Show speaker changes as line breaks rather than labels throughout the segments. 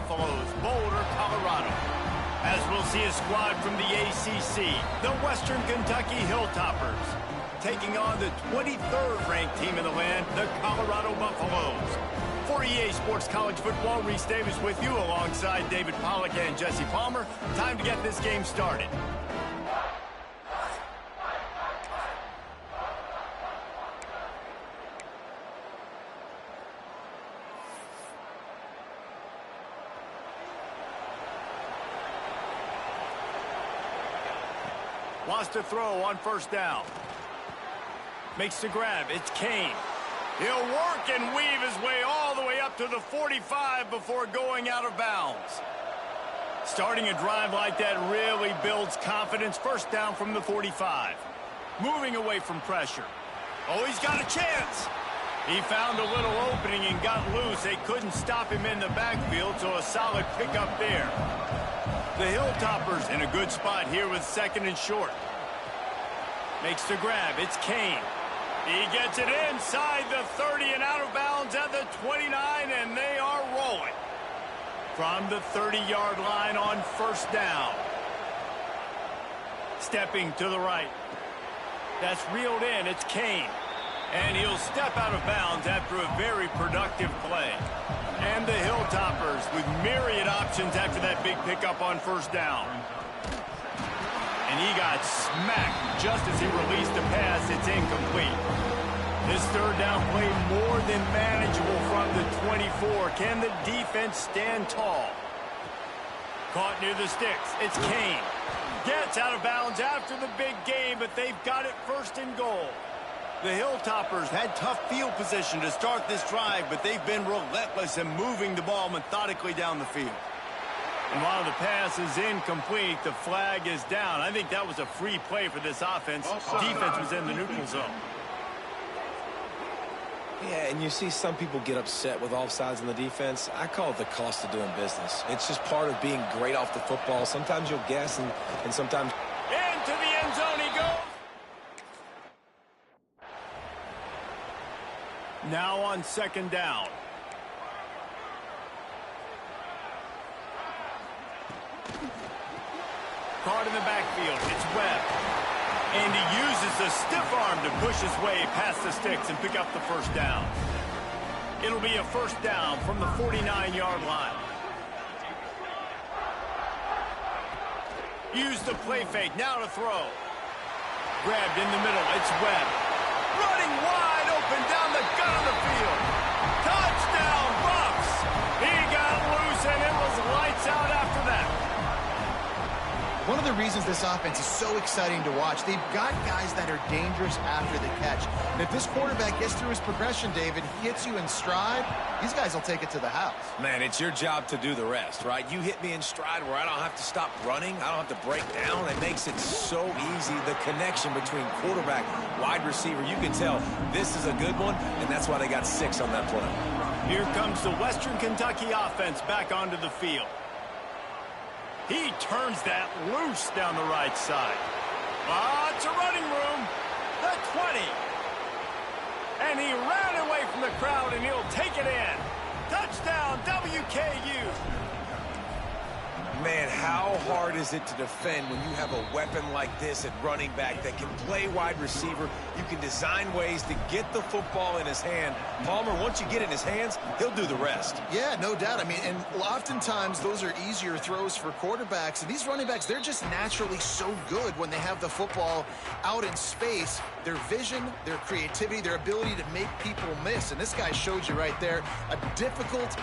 Buffaloes, Boulder, Colorado. As we'll see a squad from the ACC, the Western Kentucky Hilltoppers, taking on the 23rd ranked team in the land, the Colorado Buffaloes. For EA Sports College Football, Reese Davis with you alongside David Pollack and Jesse Palmer. Time to get this game started. Wants to throw on first down. Makes the grab. It's Kane. He'll work and weave his way all the way up to the 45 before going out of bounds. Starting a drive like that really builds confidence. First down from the 45. Moving away from pressure. Oh, he's got a chance. He found a little opening and got loose. They couldn't stop him in the backfield, so a solid pickup there. The Hilltoppers in a good spot here with second and short. Makes the grab. It's Kane. He gets it inside the 30 and out of bounds at the 29, and they are rolling. From the 30-yard line on first down. Stepping to the right. That's reeled in. It's Kane. And he'll step out of bounds after a very productive play. And the Hilltoppers with myriad options after that big pickup on first down. And he got smacked just as he released the pass. It's incomplete. This third down play more than manageable from the 24. Can the defense stand tall? Caught near the sticks. It's Kane. Gets out of bounds after the big gain, but they've got it first and goal. The Hilltoppers had tough field position to start this drive, but they've been relentless in moving the ball methodically down the field. And while the pass is incomplete, the flag is down. I think that was a free play for this offense. Defense was in the neutral zone.
Yeah, and you see some people get upset with offsides in the defense. I call it the cost of doing business. It's just part of being great off the football. Sometimes you'll guess, and sometimes...
Into the end zone he goes. Now on second down. Caught in the backfield. It's Webb. And he uses the stiff arm to push his way past the sticks and pick up the first down. It'll be a first down from the 49-yard line. Use the play fake. Now to throw. Grabbed in the middle. It's Webb. Running wide open down the gut of the field. Touchdown, Buffs. He got loose, and it was lights out after that.
One of the reasons this offense is so exciting to watch, they've got guys that are dangerous after the catch. And if this quarterback gets through his progression, David, he hits you in stride, these guys will take it to the house.
Man, it's your job to do the rest, right? You hit me in stride where I don't have to stop running. I don't have to break down. It makes it so easy. The connection between quarterback, wide receiver, you can tell this is a good one, and that's why they got 6 on that play.
Here comes the Western Kentucky offense back onto the field. He turns that loose down the right side. Lots of running room. The 20. And he ran away from the crowd, and he'll take it in. Touchdown, WKU.
Man, how hard is it to defend when you have a weapon like this at running back that can play wide receiver? You can design ways to get the football in his hand. Palmer, once you get it in his hands, he'll do the rest.
Yeah, no doubt. I mean, and oftentimes those are easier throws for quarterbacks. And these running backs, they're just naturally so good when they have the football out in space. Their vision, their creativity, their ability to make people miss. And this guy showed you right there, a difficult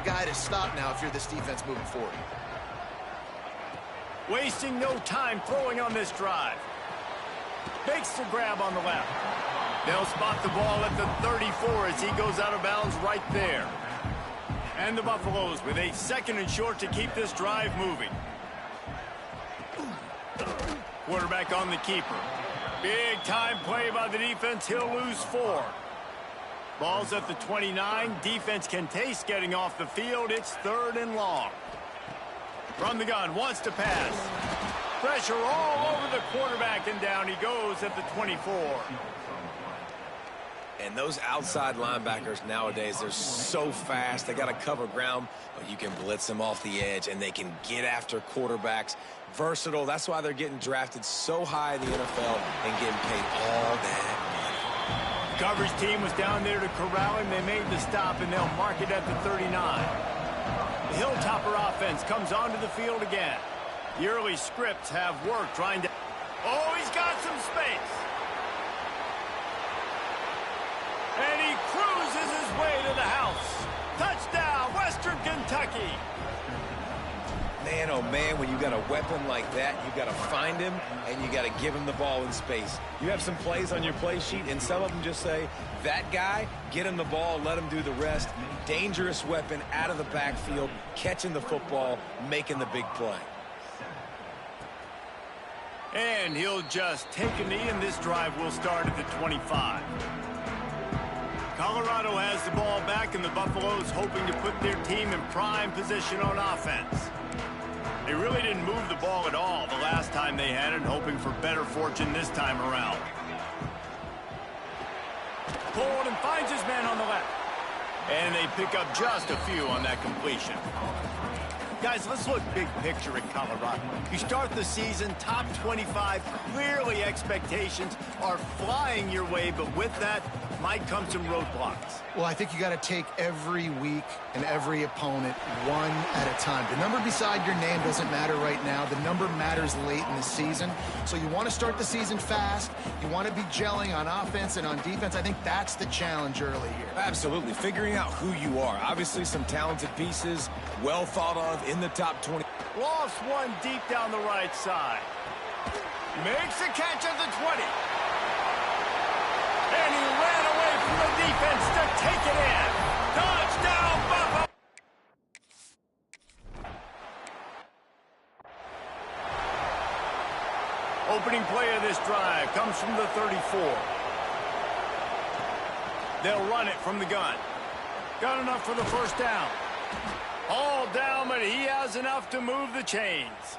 guy to stop now if you're this defense moving forward.
Wasting no time throwing on this drive. Makes the grab on the left. They'll spot the ball at the 34 as he goes out of bounds right there. And the Buffaloes with a second and short to keep this drive moving. Quarterback on the keeper. Big time play by the defense. He'll lose 4. Ball's at the 29. Defense can taste getting off the field. It's third and long. From the gun, wants to pass. Pressure all over the quarterback, and down he goes at the 24.
And those outside linebackers nowadays, they're so fast. They got to cover ground, but you can blitz them off the edge, and they can get after quarterbacks. Versatile. That's why they're getting drafted so high in the NFL and getting paid all that money.
The coverage team was down there to corral him. They made the stop, and they'll mark it at the 39. The Hilltopper offense comes onto the field again. The early scripts have worked trying to... Oh, he's got some space. And he cruises his way to the house. Touchdown, Western Kentucky.
Man, oh man, when you got a weapon like that, you got to find him and you got to give him the ball in space. You have some plays on your play sheet, and some of them just say, that guy, get him the ball, let him do the rest. Dangerous weapon out of the backfield, catching the football, making the big play.
And he'll just take a knee, and this drive will start at the 25. Colorado has the ball back, and the Buffaloes hoping to put their team in prime position on offense. They really didn't move the ball at all the last time they had it, hoping for better fortune this time around. Pulled and finds his man on the left. And they pick up just a few on that completion. Guys, let's look big picture at Colorado. You start the season top 25. Clearly expectations are flying your way, but with that might come some roadblocks.
Well, I think you got to take every week and every opponent one at a time. The number beside your name doesn't matter right now. The number matters late in the season. So you want to start the season fast. You want to be gelling on offense and on defense. I think that's the challenge early here.
Absolutely. Figuring out who you are. Obviously some talented pieces, well thought of in the top 20.
Lost one deep down the right side. Makes a catch at the 20. And he ran away from the defense to take it in. Touchdown, Buffalo! Opening play of this drive comes from the 34. They'll run it from the gun. Got enough for the first down. All down, but he has enough to move the chains.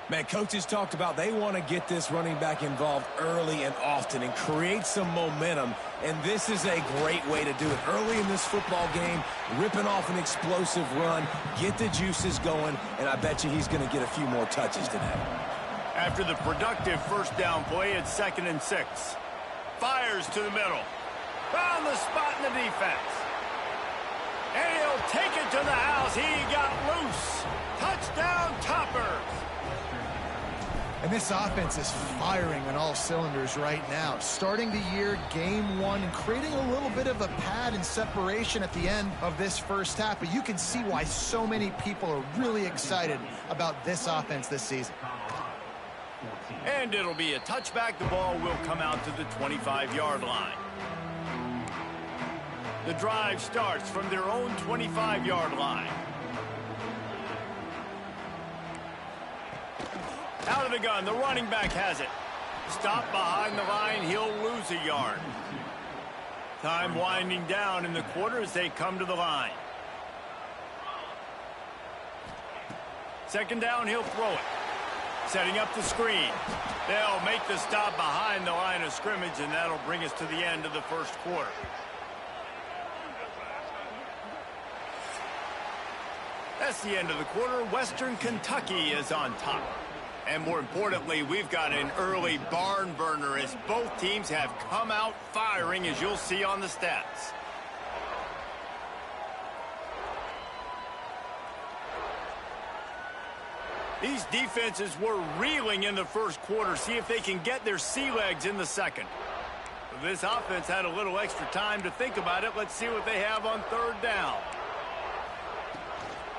Man, coaches talked about they want to get this running back involved early and often and create some momentum, and this is a great way to do it. Early in this football game, ripping off an explosive run, get the juices going, and I bet you he's going to get a few more touches today.
After the productive first down play, it's 2nd and 6. Fires to the middle. Found the spot in the defense. And he'll take it to the house. He got loose. Touchdown, Toppers.
And this offense is firing on all cylinders right now. Starting the year, game one, and creating a little bit of a pad and separation at the end of this first half. But you can see why so many people are really excited about this offense this season.
And it'll be a touchback. The ball will come out to the 25-yard line. The drive starts from their own 25-yard line. Out of the gun, the running back has it. Stop behind the line, he'll lose a yard. Time winding down in the quarter as they come to the line. 2nd down, he'll throw it. Setting up the screen. They'll make the stop behind the line of scrimmage, and that'll bring us to the end of the first quarter. That's the end of the quarter. Western Kentucky is on top. And more importantly, we've got an early barn burner as both teams have come out firing, as you'll see on the stats. These defenses were reeling in the first quarter. See if they can get their sea legs in the second. This offense had a little extra time to think about it. Let's see what they have on 3rd down.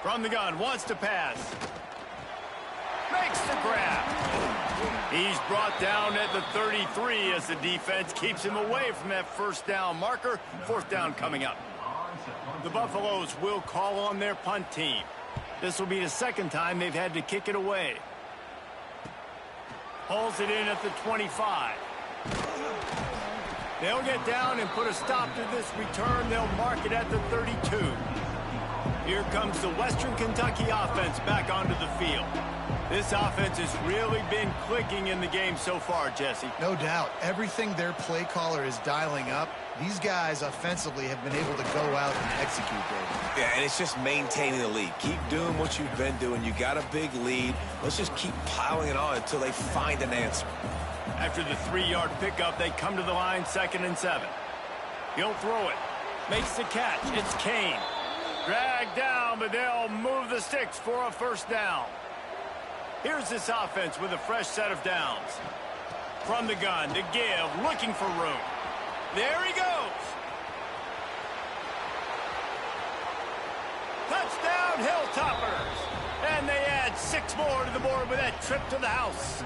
From the gun, wants to pass. Makes the grab. He's brought down at the 33 as the defense keeps him away from that first down marker. 4th down coming up. The Buffaloes will call on their punt team. This will be the 2nd time they've had to kick it away. Hauls it in at the 25. They'll get down and put a stop to this return. They'll mark it at the 32. Here comes the Western Kentucky offense back onto the field. This offense has really been clicking in the game so far, Jesse.
No doubt. Everything their play caller is dialing up, these guys offensively have been able to go out and execute, David.
Yeah, and it's just maintaining the lead. Keep doing what you've been doing. You got a big lead. Let's just keep piling it on until they find an answer.
After the 3-yard pickup, they come to the line, 2nd and 7. He'll throw it. Makes the catch. It's Kane. Dragged down, but they'll move the sticks for a first down. Here's this offense with a fresh set of downs. From the gun to give, looking for room. There he goes. Touchdown, Hilltoppers. And they add 6 more to the board with that trip to the house.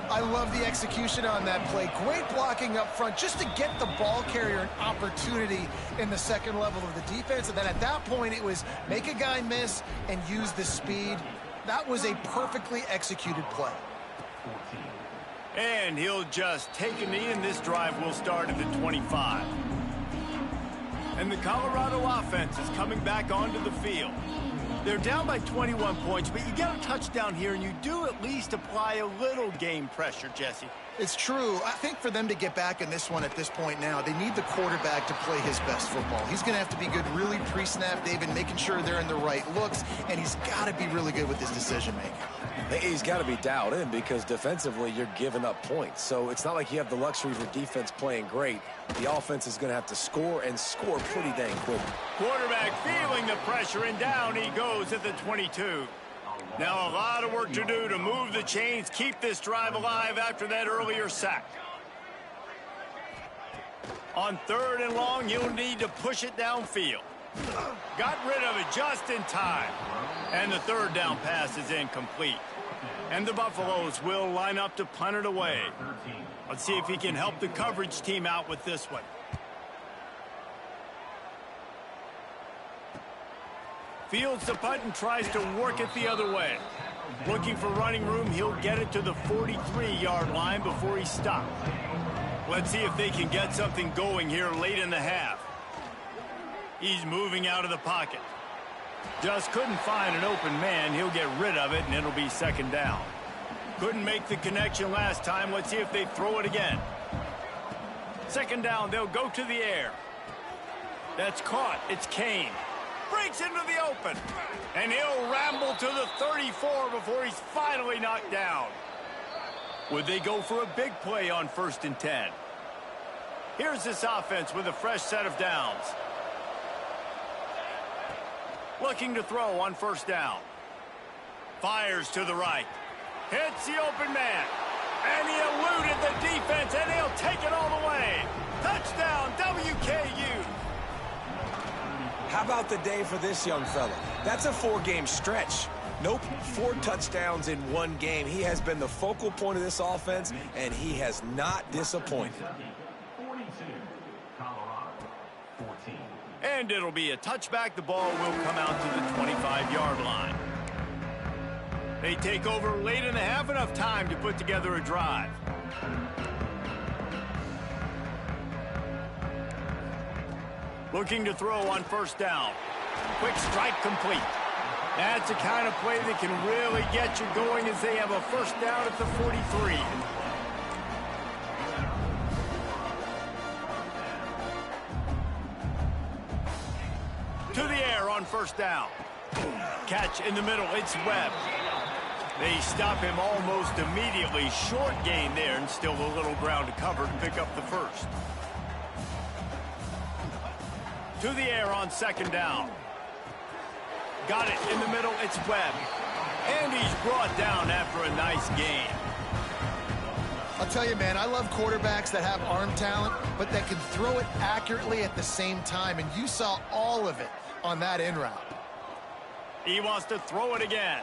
I love the execution on that play. Great blocking up front just to get the ball carrier an opportunity in the second level of the defense. And then at that point, it was make a guy miss and use the speed. That was a perfectly executed play.
And he'll just take a knee, and this drive will start at the 25. And the Colorado offense is coming back onto the field. They're down by 21 points, but you get a touchdown here, and you do at least apply a little game pressure, Jesse.
It's true. I think for them to get back in this one at this point now, they need the quarterback to play his best football. He's going to have to be good really pre-snap, David, making sure they're in the right looks, and he's got to be really good with his decision-making.
He's got to be dialed in because defensively you're giving up points. So it's not like you have the luxury of your defense playing great. The offense is going to have to score and score pretty dang quick.
Quarterback feeling the pressure, and down he goes at the 22. Now a lot of work to do to move the chains, keep this drive alive after that earlier sack. On 3rd and long, you'll need to push it downfield. Got rid of it just in time. And the 3rd down pass is incomplete. And the Buffaloes will line up to punt it away. Let's see if he can help the coverage team out with this one. Fields the punt and tries to work it the other way. Looking for running room, he'll get it to the 43-yard line before he stopped. Let's see if they can get something going here late in the half. He's moving out of the pocket. Just couldn't find an open man. He'll get rid of it, and it'll be 2nd down. Couldn't make the connection last time. Let's see if they throw it again. 2nd down, they'll go to the air. That's caught. It's Kane. Breaks into the open. And he'll ramble to the 34 before he's finally knocked down. Would they go for a big play on 1st and 10? Here's this offense with a fresh set of downs. Looking to throw on 1st down. Fires to the right. Hits the open man. And he eluded the defense, and he'll take it all the way. Touchdown, WKU.
How about the day for this young fella? That's a 4-game stretch. Nope, 4 touchdowns in 1 game. He has been the focal point of this offense, and he has not disappointed.
And it'll be a touchback. The ball will come out to the 25-yard line. They take over late in the half, enough time to put together a drive. Looking to throw on 1st down. Quick strike complete. That's the kind of play that can really get you going as they have a 1st down at the 43. To the air on 1st down. Catch in the middle. It's Webb. They stop him almost immediately. Short gain there, and still a little ground to cover to pick up the 1st. To the air on 2nd down. Got it in the middle. It's Webb. And he's brought down after a nice gain.
I'll tell you, man, I love quarterbacks that have arm talent, but that can throw it accurately at the same time. And you saw all of it on that in route.
He wants to throw it again.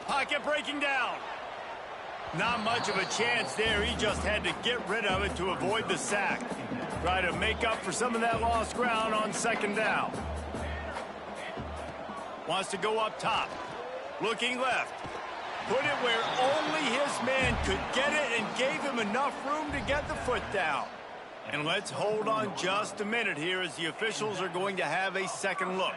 Pocket breaking down. Not much of a chance there. He just had to get rid of it to avoid the sack. Try to make up for some of that lost ground on 2nd down. Wants to go up top. Looking left. Put it where only his man could get it and gave him enough room to get the foot down. And let's hold on just a minute here as the officials are going to have a second look.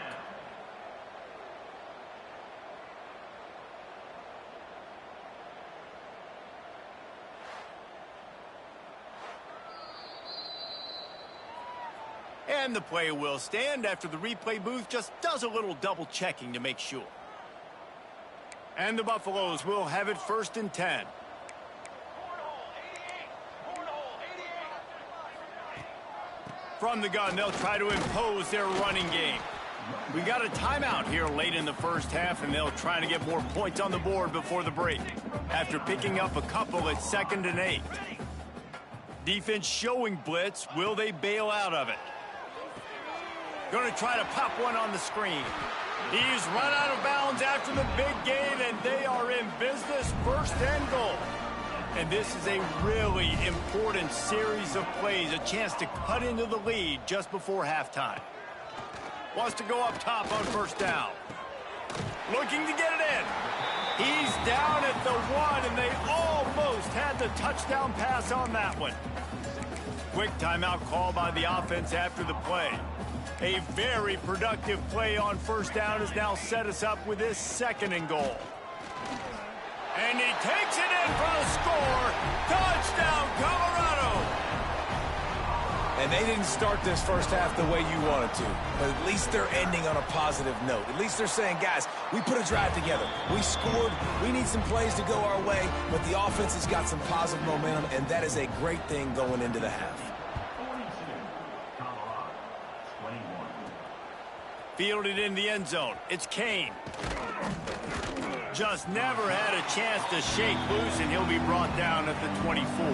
And the play will stand after the replay booth just does a little double checking to make sure. And the Buffaloes will have it 1st and 10. From the gun, they'll try to impose their running game. We got a timeout here late in the first half, and they'll try to get more points on the board before the break. After picking up a couple at 2nd and 8. Defense showing blitz. Will they bail out of it? Going to try to pop one on the screen. He's run out of bounds after the big gain, and they are in business, 1st and goal. And this is a really important series of plays, a chance to cut into the lead just before halftime. Wants to go up top on 1st down. Looking to get it in. He's down at the 1, and they almost had the touchdown pass on that one. Quick timeout call by the offense after the play. A very productive play on 1st down has now set us up with this 2nd and goal. And he takes it in for the score. Touchdown, Colorado!
And they didn't start this first half the way you wanted to. But at least they're ending on a positive note. At least they're saying, guys, we put a drive together. We scored. We need some plays to go our way. But the offense has got some positive momentum, and that is a great thing going into the half.
Fielded in the end zone. It's Kane. Just never had a chance to shake loose, and he'll be brought down at the 24.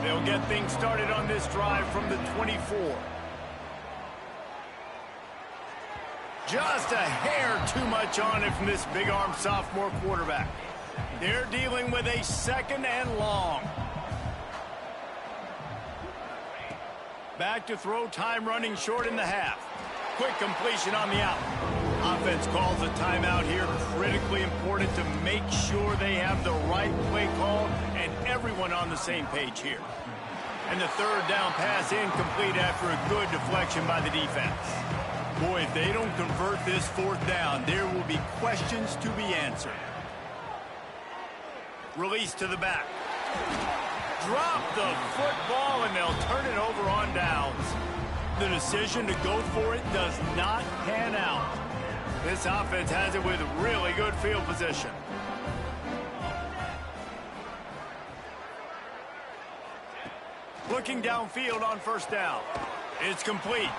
They'll get things started on this drive from the 24. Just a hair too much on it from this big-arm sophomore quarterback. They're dealing with a 2nd and long. Back to throw, time running short in the half. Quick completion on the out. Offense calls a timeout here. Critically important to make sure they have the right play call and everyone on the same page here. And the 3rd down pass incomplete after a good deflection by the defense. Boy, if they don't convert this 4th down, there will be questions to be answered. Release to the back. Drop the football, and they'll turn it over on downs. The decision to go for it does not pan out. This offense has it with really good field position. Looking downfield on 1st down. It's complete.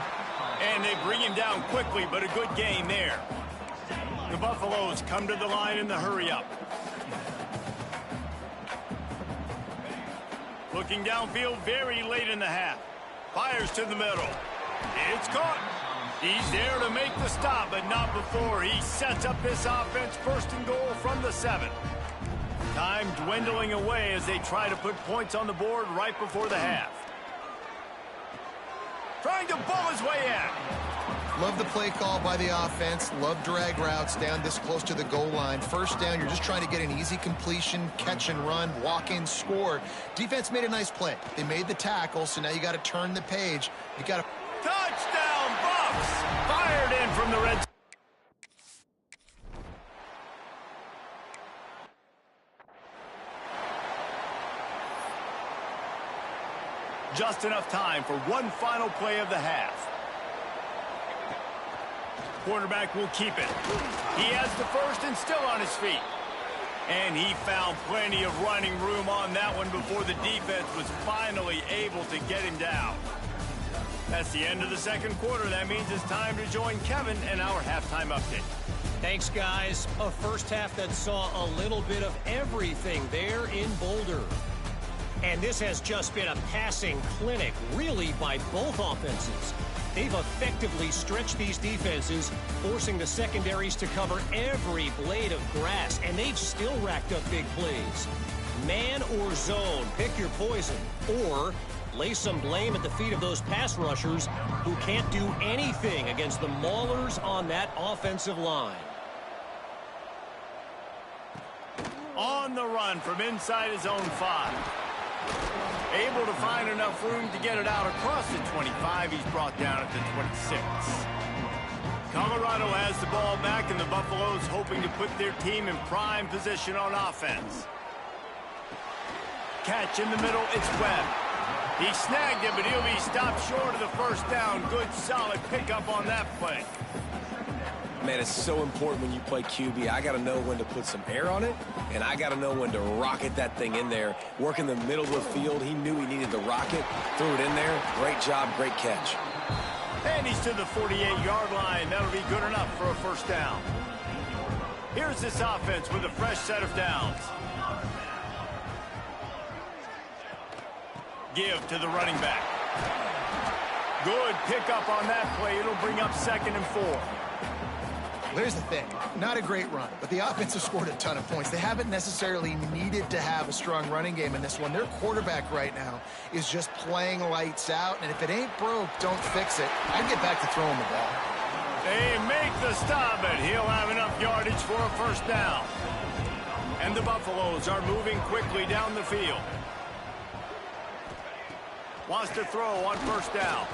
And they bring him down quickly, but a good gain there. The Buffaloes come to the line in the hurry-up. Looking downfield very late in the half. Fires to the middle. It's caught. He's there to make the stop, but not before he sets up this offense 1st and goal from the 7. Time dwindling away as they try to put points on the board right before the half. Trying to bull his way in.
Love the play call by the offense. Love drag routes down this close to the goal line. 1st down, you're just trying to get an easy completion, catch and run, walk in, score. Defense made a nice play. They made the tackle, so now you got to turn the page. You got to...
Touchdown, Buffs! Fired in from the red. Just enough time for one final play of the half. Quarterback will keep it. He has the 1st and still on his feet. And he found plenty of running room on that one before the defense was finally able to get him down. That's the end of the 2nd quarter. That means it's time to join Kevin and our halftime update.
Thanks, guys. A first half that saw a little bit of everything there in Boulder. And this has just been a passing clinic, really, by both offenses. They've effectively stretched these defenses, forcing the secondaries to cover every blade of grass, and they've still racked up big plays. Man or zone, pick your poison, or lay some blame at the feet of those pass rushers who can't do anything against the maulers on that offensive line.
On the run from inside his own 5. Able to find enough room to get it out across the 25. He's brought down at the 26. Colorado has the ball back, and the Buffaloes hoping to put their team in prime position on offense. Catch in the middle, it's Webb. He snagged it, but he'll be stopped short of the first down. Good, solid pickup on that play.
Man, it's so important when you play QB. I got to know when to put some air on it, and I got to know when to rocket that thing in there. Work in the middle of the field. He knew he needed to rocket, threw it in there. Great job, great catch.
And he's to the 48-yard line. That'll be good enough for a first down. Here's this offense with a fresh set of downs. Give to the running back. Good pickup on that play. It'll bring up 2nd and 4.
Here's the thing. Not a great run, but the offense has scored a ton of points. They haven't necessarily needed to have a strong running game in this one. Their quarterback right now is just playing lights out, and if it ain't broke, don't fix it. I'd get back to throwing the ball.
They make the stop, and he'll have enough yardage for a first down. And the Buffaloes are moving quickly down the field. Wants to throw on first down.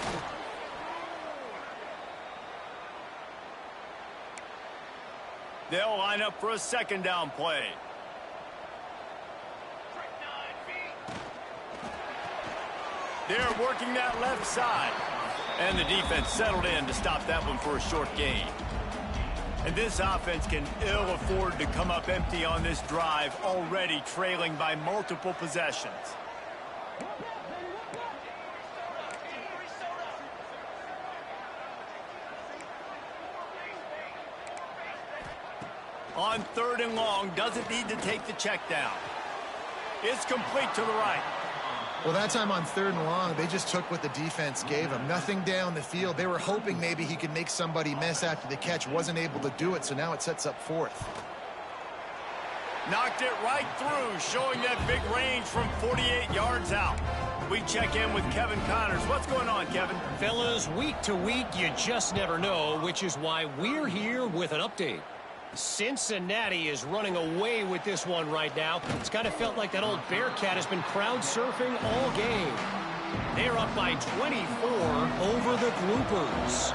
They'll line up for a 2nd down play. They're working that left side. And the defense settled in to stop that one for a short gain. And this offense can ill afford to come up empty on this drive, already trailing by multiple possessions. On 3rd and long, doesn't need to take the check down. It's complete to the right.
Well, that time on 3rd and long, they just took what the defense gave them. Nothing down the field. They were hoping maybe he could make somebody miss after the catch. Wasn't able to do it, so now it sets up 4th.
Knocked it right through, showing that big range from 48 yards out. We check in with Kevin Connors. What's going on, Kevin?
Fellas, week to week, you just never know, which is why we're here with an update. Cincinnati is running away with this one right now. It's kind of felt like that old Bearcat has been crowd surfing all game. They're up by 24 over the Gloopers.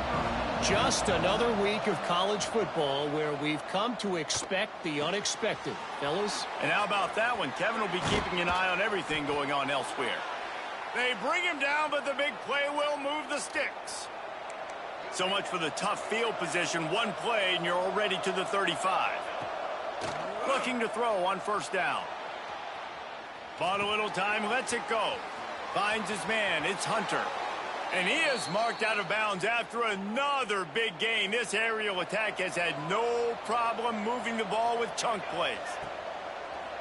Just another week of college football where we've come to expect the unexpected, fellas.
And how about that one? Kevin will be keeping an eye on everything going on elsewhere. They bring him down, but the big play will move the sticks. So much for the tough field position. One play, and you're already to the 35. Looking to throw on first down. Bought a little time, lets it go. Finds his man, it's Hunter. And he is marked out of bounds after another big gain. This aerial attack has had no problem moving the ball with chunk plays.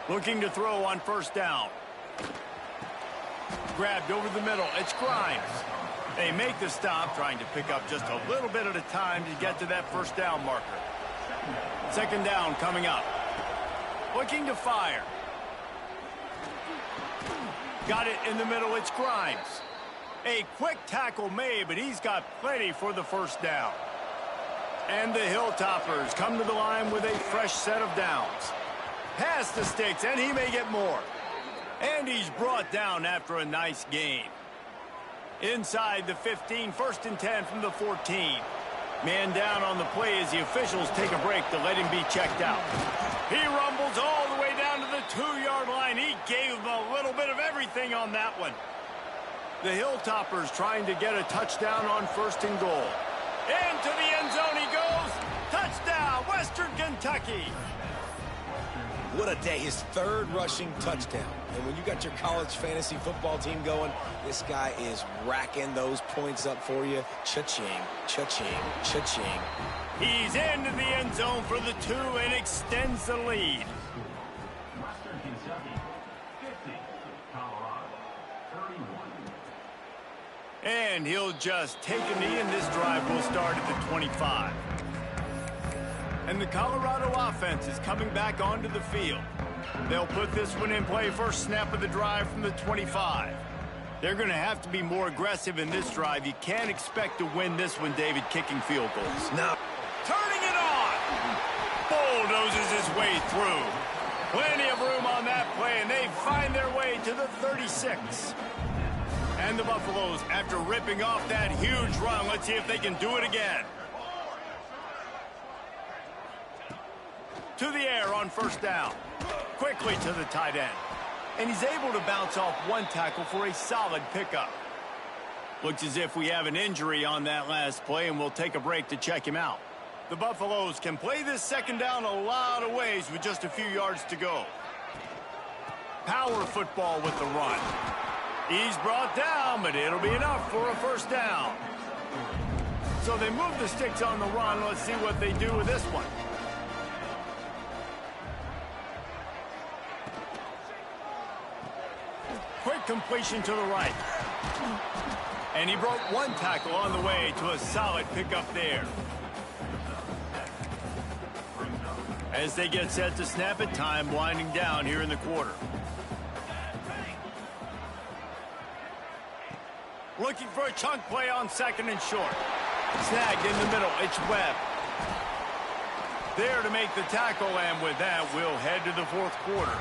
Looking to throw on first down. Grabbed over the middle, it's Grimes. They make the stop, trying to pick up just a little bit at a time to get to that first down marker. 2nd down coming up. Looking to fire. Got it in the middle, it's Grimes. A quick tackle made, but he's got plenty for the first down. And the Hilltoppers come to the line with a fresh set of downs. Past the sticks, and he may get more. And he's brought down after a nice gain. Inside the 15, 1st and 10 from the 14. Man down on the play as the officials take a break to let him be checked out. He rumbles all the way down to the 2-yard line. He gave him a little bit of everything on that one. The Hilltoppers trying to get a touchdown on 1st and goal. Into the end zone he goes. Touchdown, Western Kentucky.
What a day. His 3rd rushing touchdown. And when you got your college fantasy football team going, this guy is racking those points up for you. Cha-ching, cha-ching, cha-ching.
He's into the end zone for the 2 and extends the lead.
Western Kentucky, 50. Colorado, 31.
And he'll just take a knee, and this drive will start at the 25. And the Colorado offense is coming back onto the field. They'll put this one in play, first snap of the drive from the 25. They're going to have to be more aggressive in this drive. You can't expect to win this one, David, kicking field goals.
No.
Turning it on. Bulldozes his way through. Plenty of room on that play, and they find their way to the 36. And the Buffaloes, after ripping off that huge run, let's see if they can do it again. To the air on first down. Quickly to the tight end. and he's able to bounce off one tackle for a solid pickup. Looks as if we have an injury on that last play, and we'll take a break to check him out. The Buffaloes can play this second down a lot of ways with just a few yards to go. Power football with the run. He's brought down, but it'll be enough for a first down. So they move the sticks on the run. Let's see what they do with this one. Quick completion to the right. And he broke one tackle on the way to a solid pickup there. As they get set to snap it, time winding down here in the quarter. Looking for a chunk play on second and short. Snagged in the middle. It's Webb. There to make the tackle, and with that, we'll head to the fourth quarter.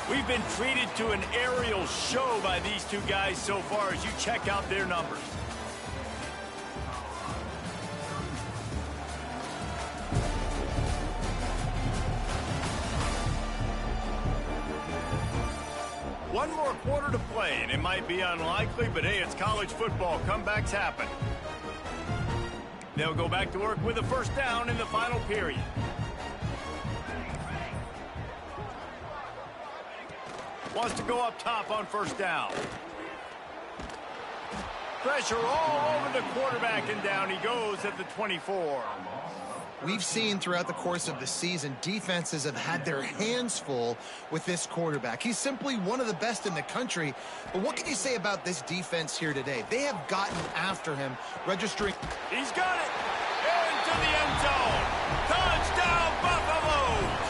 We've been treated to an aerial show by these two guys so far as you check out their numbers. One more quarter to play, and it might be unlikely, but hey, it's college football. Comebacks happen. They'll go back to work with a first down in the final period. Wants to go up top on first down. Pressure all over the quarterback, and down he goes at the 24.
We've seen throughout the course of the season, defenses have had their hands full with this quarterback. He's simply one of the best in the country. But what can you say about this defense here today? They have gotten after him, registering.
He's got it. Into the end zone. Touchdown, Buffaloes.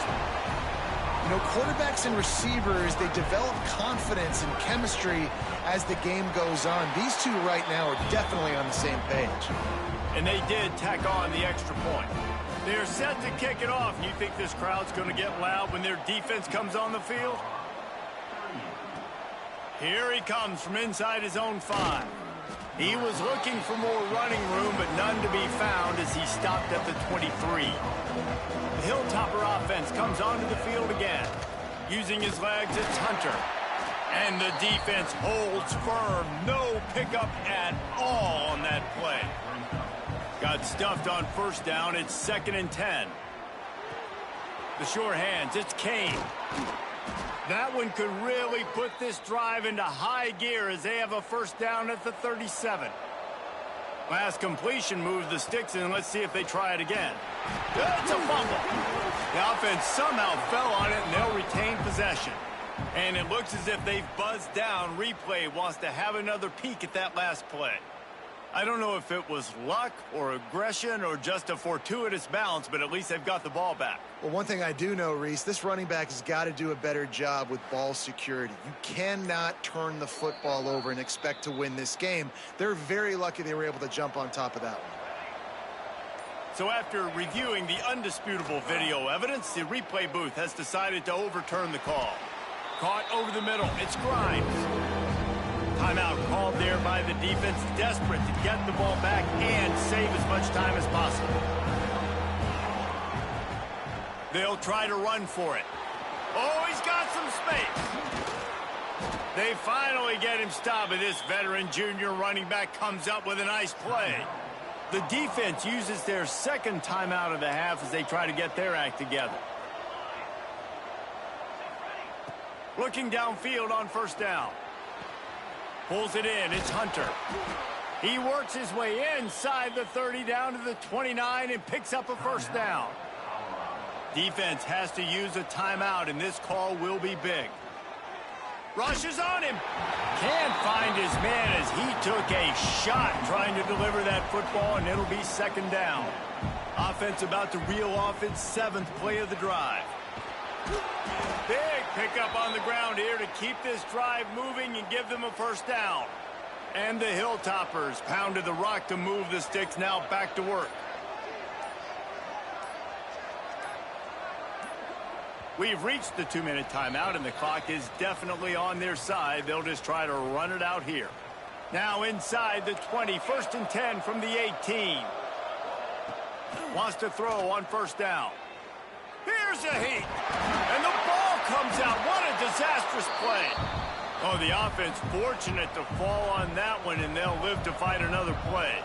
You know, quarterbacks and receivers, they develop confidence and chemistry as the game goes on. These two right now are definitely on the same page.
And they did tack on the extra point. They're set to kick it off. You think this crowd's going to get loud when their defense comes on the field? Here he comes from inside his own 5. He was looking for more running room, but none to be found as he stopped at the 23. The Hilltopper offense comes onto the field again. Using his legs, it's Hunter. And the defense holds firm. No pickup at all on that play. Got stuffed on first down. It's 2nd and 10. The sure hands. It's Kane. That one could really put this drive into high gear as they have a first down at the 37. Last completion moves the sticks in. Let's see if they try it again. It's a fumble. The offense somehow fell on it, and they'll retain possession. And it looks as if they've buzzed down. Replay wants to have another peek at that last play. I don't know if it was luck or aggression or just a fortuitous bounce, but at least they've got the ball back.
Well, one thing I do know, Reese, this running back has got to do a better job with ball security. You cannot turn the football over and expect to win this game. They're very lucky they were able to jump on top of that one.
So after reviewing the undisputable video evidence, the replay booth has decided to overturn the call. Caught over the middle. It's Grimes. Timeout called there by the defense, desperate to get the ball back and save as much time as possible. They'll try to run for it. Oh, he's got some space. They finally get him stopped, but this veteran junior running back comes up with a nice play. The defense uses their second timeout of the half as they try to get their act together. Looking downfield on first down. Pulls it in. It's Hunter. He works his way inside the 30 down to the 29 and picks up a first down. Defense has to use a timeout, and this call will be big. Rushes on him. Can't find his man as he took a shot trying to deliver that football, and it'll be second down. Offense about to reel off its 7th play of the drive. Big pickup on the ground here to keep this drive moving and give them a first down. And the Hilltoppers pounded the rock to move the sticks, now back to work. We've reached the 2-minute timeout, and the clock is definitely on their side. They'll just try to run it out here. Now inside the 20, 1st and 10 from the 18. Wants to throw on first down. Here's a heat, and the ball comes out. What a disastrous play. Oh, the offense fortunate to fall on that one, and they'll live to fight another play.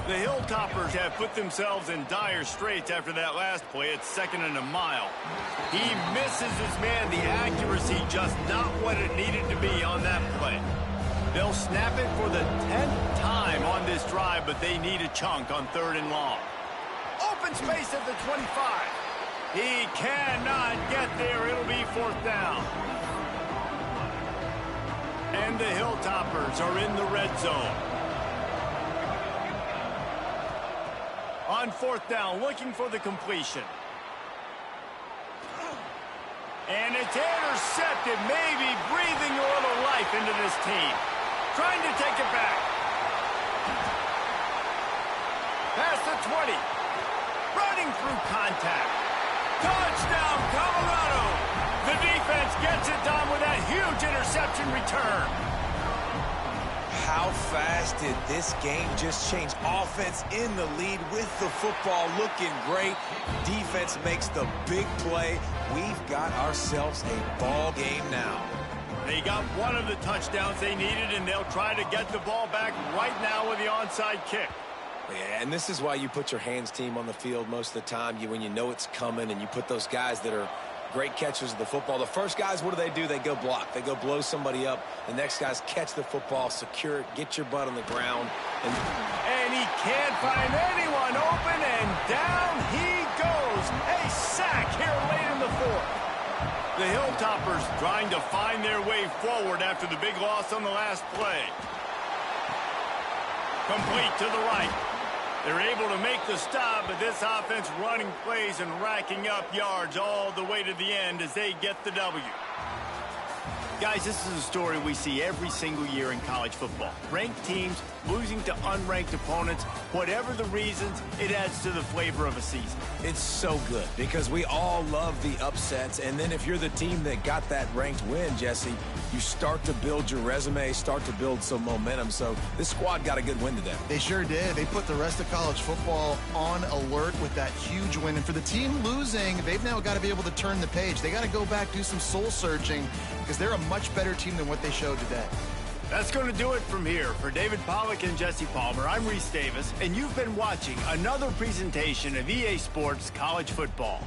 The Hilltoppers have put themselves in dire straits after that last play. It's 2nd and a mile. He misses his man. The accuracy just not what it needed to be on that play. They'll snap it for the 10th time on this drive, but they need a chunk on 3rd and long. Open space at the 25. He cannot get there. It'll be 4th down. And the Hilltoppers are in the red zone. On 4th down, looking for the completion. And it's intercepted, maybe breathing a little life into this team. Trying to take it back. Past the 20. Running through contact. Touchdown, Colorado. The defense gets it done with that huge interception return.
How fast did this game just change? Offense in the lead with the football looking great. Defense makes the big play. We've got ourselves a ball game now.
They got one of the touchdowns they needed, and they'll try to get the ball back right now with the onside kick.
Yeah, and this is why you put your hands team on the field most of the time. When you know it's coming, and you put those guys that are great catchers of the football. The first guys, what do? They go block. They go blow somebody up. The next guys catch the football, secure it, get your butt on the ground.
And he can't find anyone open, and down he goes. A sack here late in the 4th. The Hilltoppers trying to find their way forward after the big loss on the last play. Complete to the right. They're able to make the stop, but this offense running plays and racking up yards all the way to the end as they get the W. Guys, this is a story we see every single year in college football. Ranked teams losing to unranked opponents. Whatever the reasons, it adds to the flavor of a season.
It's so good because we all love the upsets, and then if you're the team that got that ranked win, Jesse, you start to build your resume, start to build some momentum. So this squad got a good win today.
They sure did. They put the rest of college football on alert with that huge win. And for the team losing, they've now got to be able to turn the page. They got to go back, do some soul searching, because they're a much better team than what they showed today.
That's going to do it from here. For David Pollack and Jesse Palmer, I'm Reese Davis, and you've been watching another presentation of EA Sports College Football.